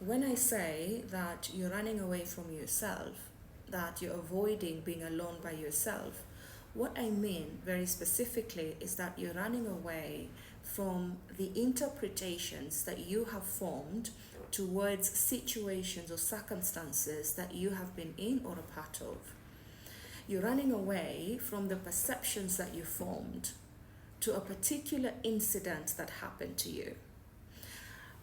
When I say that you're running away from yourself, that you're avoiding being alone by yourself, what I mean very specifically is that you're running away from the interpretations that you have formed towards situations or circumstances that you have been in or a part of. You're running away from the perceptions that you formed to a particular incident that happened to you.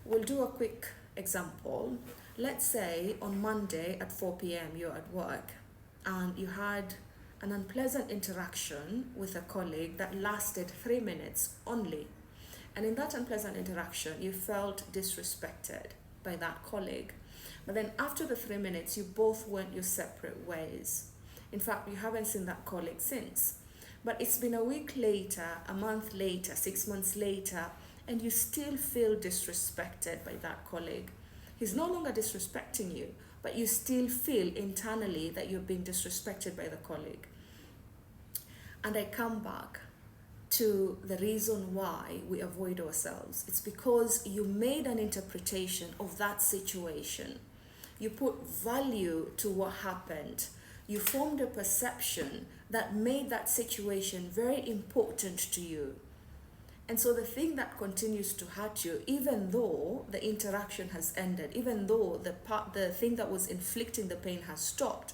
We'll do a quick example. Let's say on Monday at 4 p.m. you're at work and you had an unpleasant interaction with a colleague that lasted 3 minutes only. And in that unpleasant interaction, you felt disrespected by that colleague. But then after the 3 minutes, you both went your separate ways. In fact, you haven't seen that colleague since. But it's been a week later, a month later, 6 months later, and you still feel disrespected by that colleague. He's no longer disrespecting you, but you still feel internally that you're being disrespected by the colleague. And I come back to the reason why we avoid ourselves. It's because you made an interpretation of that situation. You put value to what happened. You formed a perception that made that situation very important to you. And so the thing that continues to hurt you, even though the interaction has ended, even though the thing that was inflicting the pain has stopped,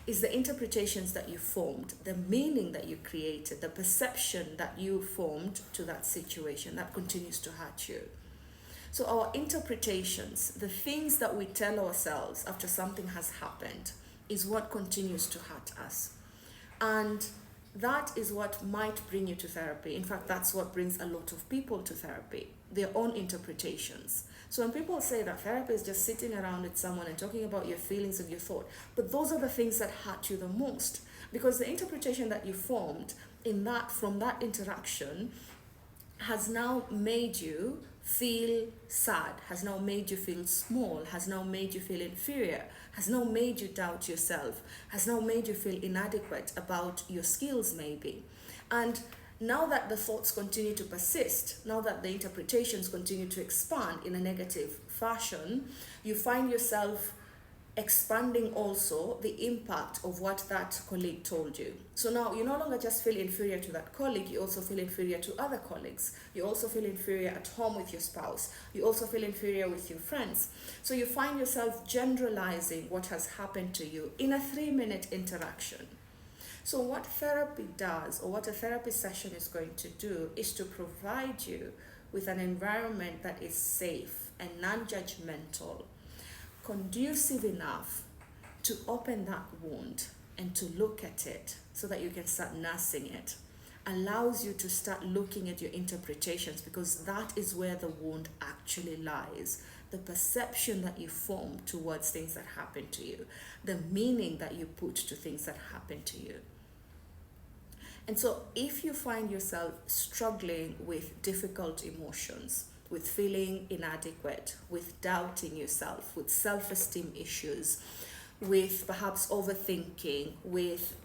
is the interpretations that you formed, the meaning that you created, the perception that you formed to that situation that continues to hurt you. So our interpretations, the things that we tell ourselves after something has happened, is what continues to hurt us. And that is what might bring you to therapy. In fact, that's what brings a lot of people to therapy, their own interpretations. So when people say that therapy is just sitting around with someone and talking about your feelings and your thought, but those are the things that hurt you the most, because the interpretation that you formed from that interaction has now made you feel sad, has now made you feel small, has now made you feel inferior, has now made you doubt yourself, has now made you feel inadequate about your skills maybe. And now that the thoughts continue to persist, now that the interpretations continue to expand in a negative fashion, you find yourself expanding also the impact of what that colleague told you. So now you no longer just feel inferior to that colleague, you also feel inferior to other colleagues. You also feel inferior at home with your spouse. You also feel inferior with your friends. So you find yourself generalizing what has happened to you in a 3-minute interaction. So what therapy does, or what a therapy session is going to do, is to provide you with an environment that is safe and non-judgmental, conducive enough to open that wound and to look at it so that you can start nursing it, allows you to start looking at your interpretations, because that is where the wound actually lies. The perception that you form towards things that happen to you, the meaning that you put to things that happen to you. And so if you find yourself struggling with difficult emotions, with feeling inadequate, with doubting yourself, with self-esteem issues, with perhaps overthinking, with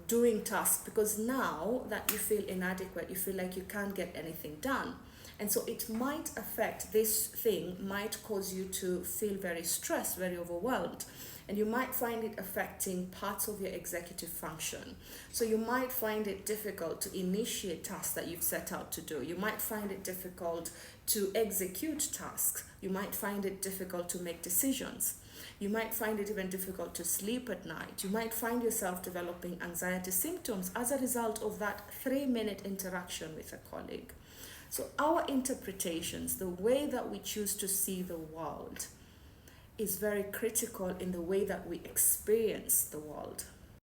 doing tasks, because now that you feel inadequate, you feel like you can't get anything done. And so it might affect, this thing might cause you to feel very stressed, very overwhelmed. And you might find it affecting parts of your executive function. So you might find it difficult to initiate tasks that you've set out to do. You might find it difficult to execute tasks. You might find it difficult to make decisions. You might find it even difficult to sleep at night. You might find yourself developing anxiety symptoms as a result of that 3-minute interaction with a colleague. So our interpretations, the way that we choose to see the world, is very critical in the way that we experience the world.